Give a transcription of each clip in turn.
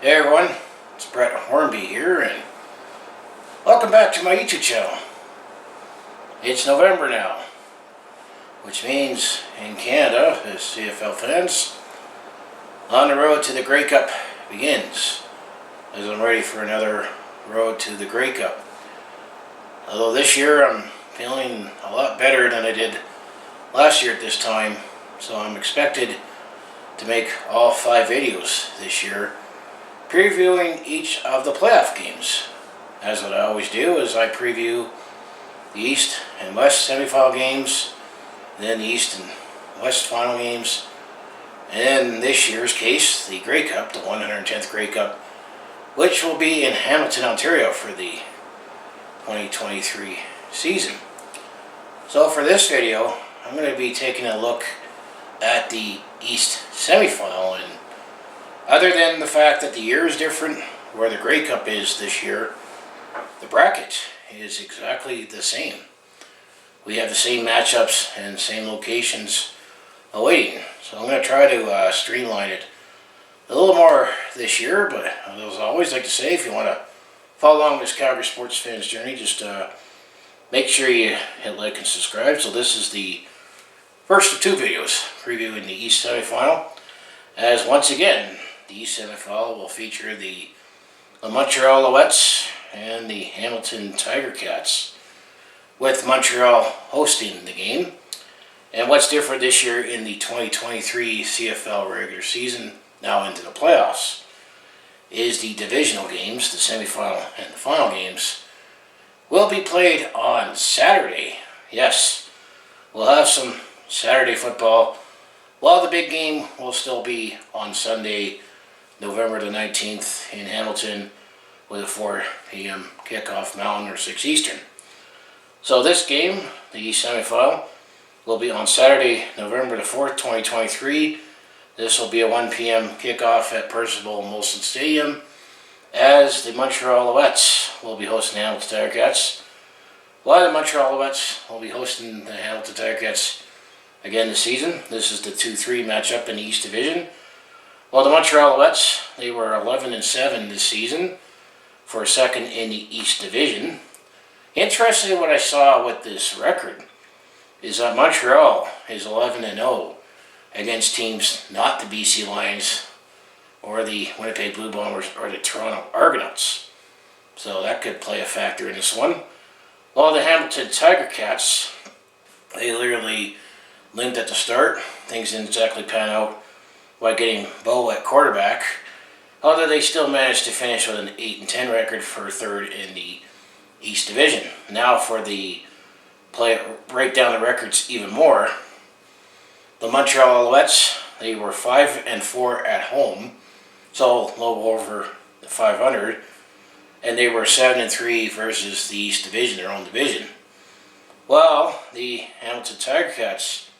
Hey everyone, it's Brett Hornby here, and welcome back to my YouTube channel. It's November now, which means in Canada, as CFL fans, on the road to the Grey Cup begins, as I'm ready for another road to the Grey Cup. Although this year I'm feeling a lot better than I did last year at this time, so I'm expected to make all 5 videos this year, previewing each of the playoff games. As what I always do is I preview the East and West semifinal games, and then the East and West final games, and in this year's case, the Grey Cup, the 110th Grey Cup, which will be in Hamilton, Ontario for the 2023 season. So for this video, I'm going to be taking a look at the East semifinal, and other than the fact that the year is different, where the Grey Cup is this year, the bracket is exactly the same. We have the same matchups and same locations awaiting. So I'm going to try to streamline it a little more this year, but as I always like to say, if you want to follow along this Calgary sports fans journey, just make sure you hit like and subscribe. So this is the first of 2 videos previewing the East semifinal, as once again, the East semifinal will feature the Montreal Alouettes and the Hamilton Tiger Cats, with Montreal hosting the game. And what's different this year in the 2023 CFL regular season, now into the playoffs, is the divisional games, the semifinal and the final games, will be played on Saturday. Yes, we'll have some Saturday football, while the big game will still be on Sunday, November the 19th in Hamilton, with a 4 p.m. kickoff Mountain or 6 Eastern. So this game, the East semifinal, will be on Saturday, November the 4th, 2023. This will be a 1 p.m. kickoff at Percival Molson Stadium, as the Montreal Alouettes will be hosting the Hamilton Tiger Cats, while the Montreal Alouettes will be hosting the Hamilton Tiger Cats again this season. This is the 2-3 matchup in the East Division. Well, the Montreal Alouettes, they were 11-7 this season, for second in the East Division. Interesting, what I saw with this record is that Montreal is 11-0 against teams not the BC Lions or the Winnipeg Blue Bombers or the Toronto Argonauts. So that could play a factor in this one. While the Hamilton Tiger Cats, they literally limped at the start. Things didn't exactly pan out by getting Bo at quarterback, although they still managed to finish with an 8-10 record for third in the East Division. Now for the break down the records even more, the Montreal Alouettes, they were 5-4 at home, so low over the 500, and they were 7-3 versus the East Division, their own division. Well, the Hamilton Tiger Cats,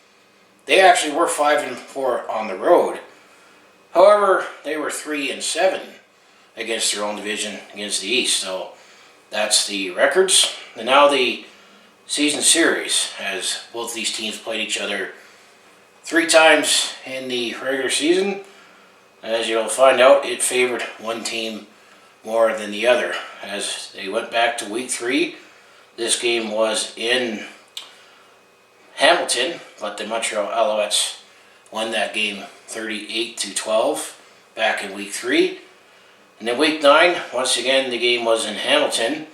they actually were 5-4 on the road. However, they were 3-7 against their own division, against the East. So that's the records. And now the season series, as both these teams played each other 3 times in the regular season. As you'll find out, it favored one team more than the other. As they went back to week 3, this game was in Hamilton, but the Montreal Alouettes won that game 38-12 back in week 3. And then week 9, once again, the game was in Hamilton,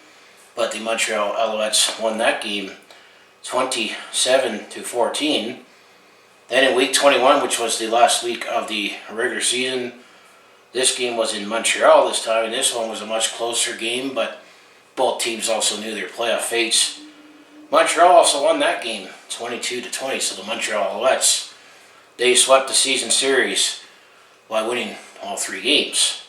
but the Montreal Alouettes won that game 27-14. Then in week 21, which was the last week of the regular season, this game was in Montreal this time, and this one was a much closer game, but both teams also knew their playoff fates. Montreal also won that game 22-20, so the Montreal Alouettes, they swept the season series by winning all 3 games.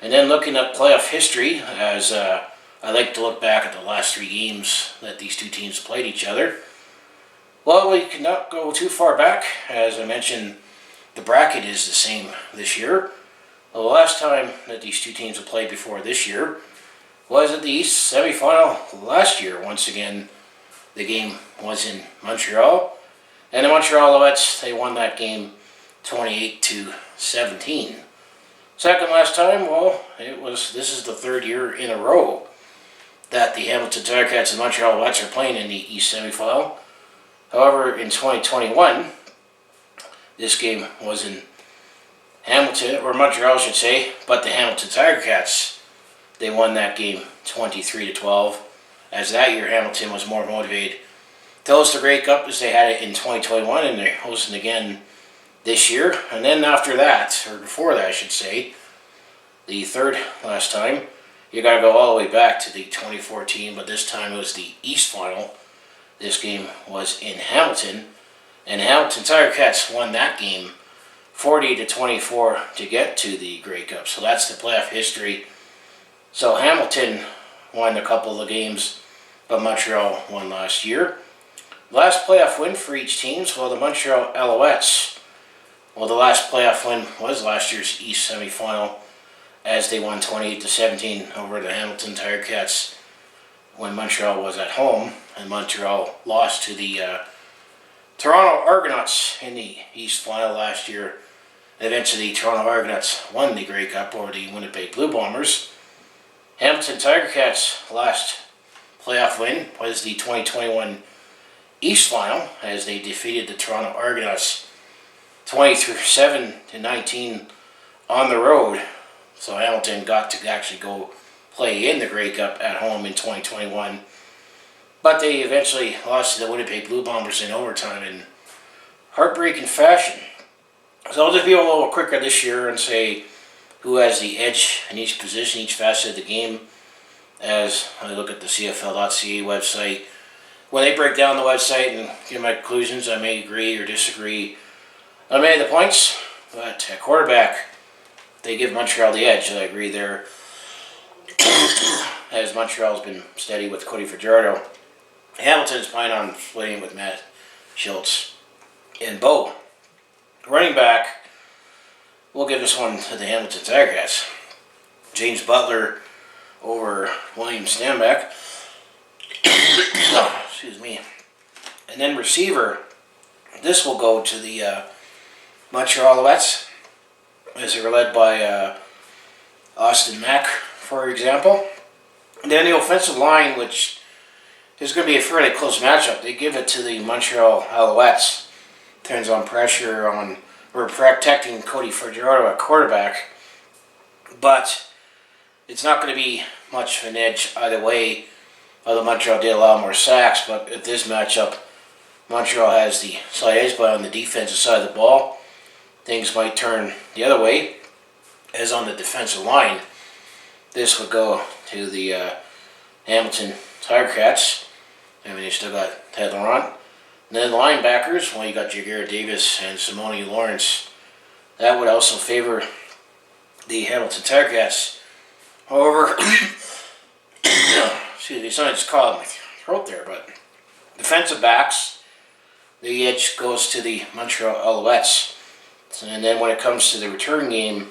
And then looking at playoff history, as I like to look back at the last 3 games that these 2 teams played each other. Well, we cannot go too far back. As I mentioned, the bracket is the same this year. Well, the last time that these 2 teams have played before this year was at the East semifinal last year. Once again, the game was in Montreal, and the Montreal Alouettes, they won that game 28-17. Second last time, well, this is the third year in a row that the Hamilton Tiger-Cats and Montreal Alouettes are playing in the East semifinal. However, in 2021, this game was in Hamilton, or Montreal I should say, but the Hamilton Tiger-Cats, they won that game 23-12, as that year Hamilton was more motivated to host the Grey Cup as they had it in 2021, and they're hosting again this year. And then after that, or before that I should say, the third last time, you got to go all the way back to the 2014, but this time it was the East Final. This game was in Hamilton, and Hamilton Tiger-Cats won that game 40-24 to get to the Grey Cup. So that's the playoff history. So Hamilton won a couple of games, but Montreal won last year. Last playoff win for each team, well, the Montreal Alouettes, well, the last playoff win was last year's East semifinal, as they won 28-17 over the Hamilton Tiger-Cats when Montreal was at home, and Montreal lost to the Toronto Argonauts in the East final last year. Eventually, the Toronto Argonauts won the Grey Cup over the Winnipeg Blue Bombers. Hamilton Tiger-Cats' last playoff win was the 2021 East final, as they defeated the Toronto Argonauts 27-19 on the road. So Hamilton got to actually go play in the Grey Cup at home in 2021. But they eventually lost to the Winnipeg Blue Bombers in overtime in heartbreaking fashion. So I'll just be a little quicker this year and say who has the edge in each position, each facet of the game. As I look at the CFL.ca website, when they break down the website and give my conclusions, I may agree or disagree on many of the points. But at quarterback, they give Montreal the edge. I agree there, as Montreal's been steady with Cody Fajardo. Hamilton's planning on splitting with Matt Schultz and Bo. Running back, we'll give this one to the Hamilton Tiger-Cats. James Butler over William Stanback. Excuse me. And then receiver, this will go to the Montreal Alouettes, as they were led by Austin Mack, for example. And then the offensive line, which is going to be a fairly close matchup, they give it to the Montreal Alouettes. Turns on pressure on, or protecting Cody Fajardo at quarterback. But it's not going to be much of an edge either way, although Montreal did allow more sacks. But at this matchup, Montreal has the slight edge, but on the defensive side of the ball, things might turn the other way, as on the defensive line. This would go to the Hamilton Tiger-Cats. I mean, you still got Ted Laurent. And then the linebackers, well, you got Jaguar Davis and Simone Lawrence. That would also favor the Hamilton Tiger-Cats. However, excuse me, something just caught in my throat there, but defensive backs, the edge goes to the Montreal Alouettes. And then when it comes to the return game,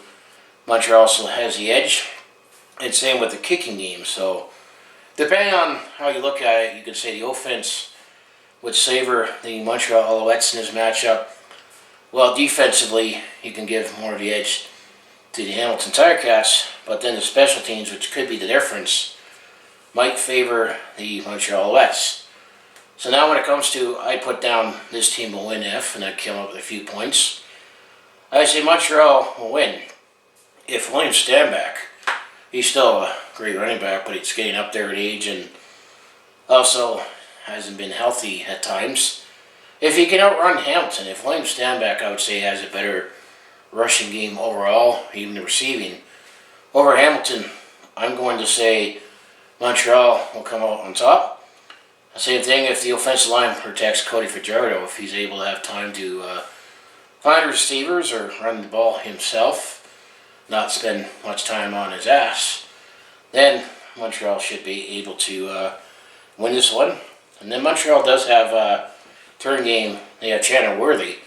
Montreal also has the edge. And same with the kicking game. So depending on how you look at it, you could say the offense would savor the Montreal Alouettes in this matchup. Well, defensively, you can give more of the edge to the Hamilton Tiger-Cats, but then the special teams, which could be the difference, might favor the Montreal Alouettes. So now when it comes to, I put down this team will win if, and I came up with a few points. I say Montreal will win if William Stanback, he's still a great running back, but he's getting up there in age and also hasn't been healthy at times. If he can outrun Hamilton, if William Stanback, I would say, has a better rushing game overall, even the receiving, over Hamilton, I'm going to say Montreal will come out on top. Same thing if the offensive line protects Cody Fajardo, if he's able to have time to find receivers or run the ball himself, not spend much time on his ass, then Montreal should be able to win this one. And then Montreal does have a turn game. They have Chandler Worthy.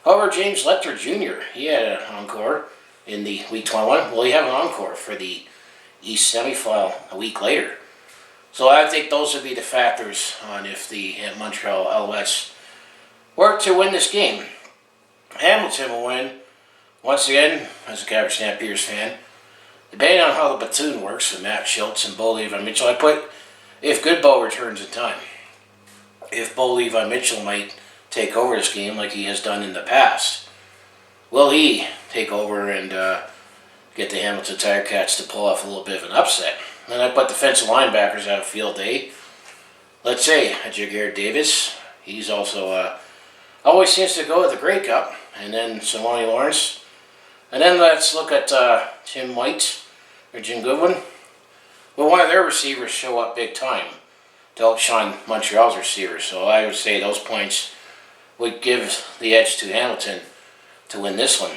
However, James Lecter Jr., he had an encore in the Week 21. Well, he had an encore for the East semifinal a week later. So I think those would be the factors on if the Montreal Alouettes were to win this game. Hamilton will win once again, as a Calgary Stampeders fan, depending on how the platoon works with Matt Schultz and Bo Levi Mitchell, I put if Goodbow returns in time. If Bo Levi Mitchell might take over this game like he has done in the past, will he take over and get the Hamilton Tiger Cats to pull off a little bit of an upset? Then I put defensive linebackers have a field day. Let's say Jagger Davis. He's also always seems to go with the Grey Cup. And then Simone Lawrence. And then let's look at Tim White or Jim Goodwin. Will one of their receivers show up big time to outshine Montreal's receivers? So I would say those points would give the edge to Hamilton to win this one.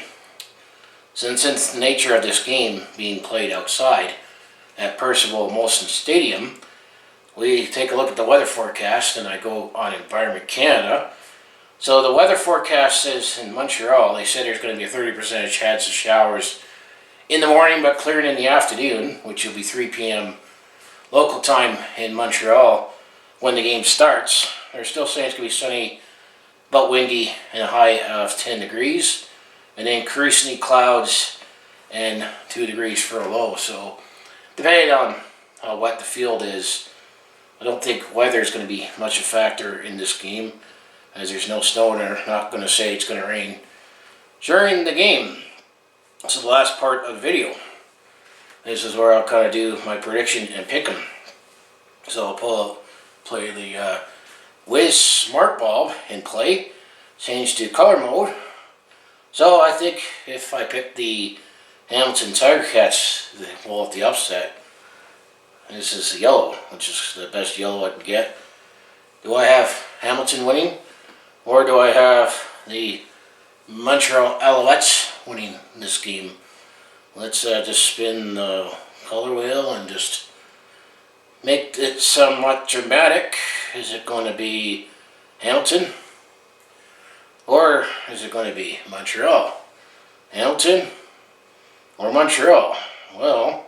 Since the nature of this game being played outside at Percival Molson Stadium, we take a look at the weather forecast, and I go on Environment Canada. So the weather forecast says in Montreal, they said there's going to be a 30% chance of showers in the morning, but clearing in the afternoon, which will be 3 p.m. local time in Montreal when the game starts. They're still saying it's going to be sunny, but windy, and a high of 10 degrees. And then increasingly clouds and 2 degrees for a low. So depending on how wet the field is, I don't think weather is going to be much a factor in this game, as there's no snow and they're not going to say it's going to rain during the game. This is the last part of the video. This is where I'll kind of do my prediction and pick them. So I'll play the Wiz Smart Bulb in play, change to color mode. So I think if I pick the Hamilton Tiger Cats, they pull off the upset. This is the yellow, which is the best yellow I can get. Do I have Hamilton winning? Or do I have the Montreal Alouettes winning this game? Let's just spin the color wheel and just make it somewhat dramatic. Is it going to be Hamilton? Or is it going to be Montreal? Hamilton or Montreal? Well,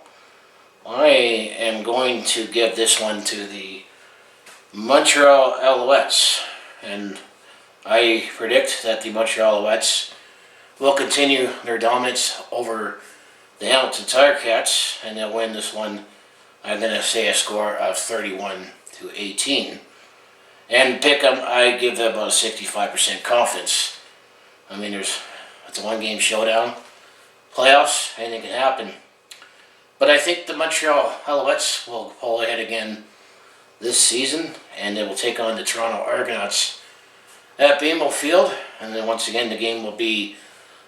I am going to give this one to the Montreal Alouettes. And I predict that the Montreal Alouettes will continue their dominance over the Hamilton Tiger Cats, and they'll win this one. I'm going to say a score of 31-18. And pick them, I give them about a 65% confidence. I mean, it's a one-game showdown. Playoffs, anything can happen. But I think the Montreal Alouettes will pull ahead again this season, and they will take on the Toronto Argonauts at BMO Field. And then once again, the game will be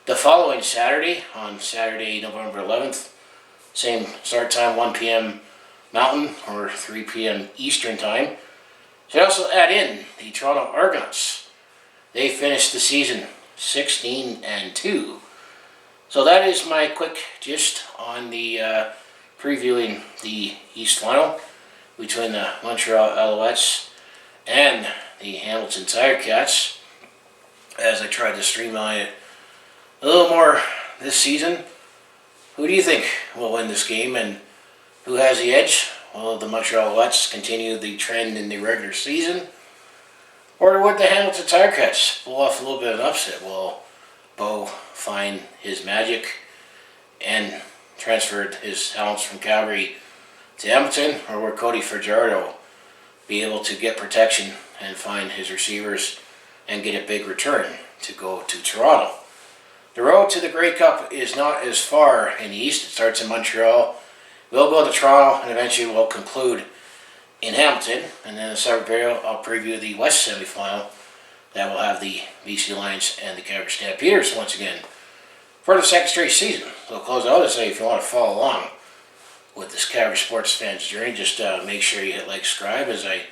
the following Saturday, on Saturday, November 11th. Same start time, 1 p.m. Mountain or 3 p.m. Eastern time. Should also add in the Toronto Argonauts. They finished the season 16-2. So that is my quick gist on the previewing the East Final between the Montreal Alouettes and the Hamilton Tiger Cats, as I tried to streamline it a little more this season. Who do you think will win this game, and who has the edge? Will the Montreal Alouettes continue the trend in the regular season? Or would the Hamilton Tiger Cats pull off a little bit of an upset? Will Bo find his magic and transferred his talents from Calgary to Hamilton? Or will Cody Fajardo be able to get protection and find his receivers and get a big return to go to Toronto? The road to the Grey Cup is not as far in the East. It starts in Montreal. We'll go to Toronto, and eventually we'll conclude in Hamilton. And then in the seventh video, I'll preview the West semifinal that will have the BC Lions and the Calgary Stampeders once again for the second straight season. So I'll close out and say, if you want to follow along with this Calgary sports fans journey, just make sure you hit like, subscribe, as I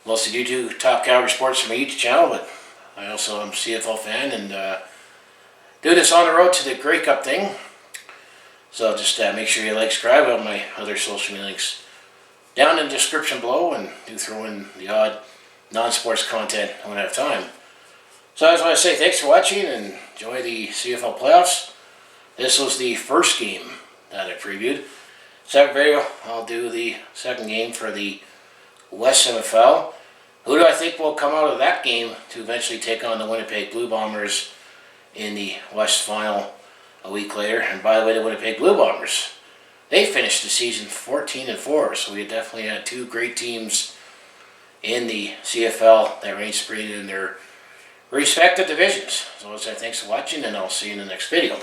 mostly do talk Calgary sports from my YouTube channel, but I also am a CFL fan and do this on the road to the Grey Cup thing. So just make sure you like, subscribe on my other social media links down in the description below, and do throw in the odd non-sports content when I have time. So I just want to say thanks for watching and enjoy the CFL Playoffs. This was the first game that I previewed. Second video, I'll do the second game for the West semifinal. Who do I think will come out of that game to eventually take on the Winnipeg Blue Bombers in the West final a week later. And by the way, the Winnipeg Blue Bombers, they finished the season 14-4. So we definitely had two great teams in the CFL that reigned supreme in their respective divisions. So I say thanks for watching, and I'll see you in the next video.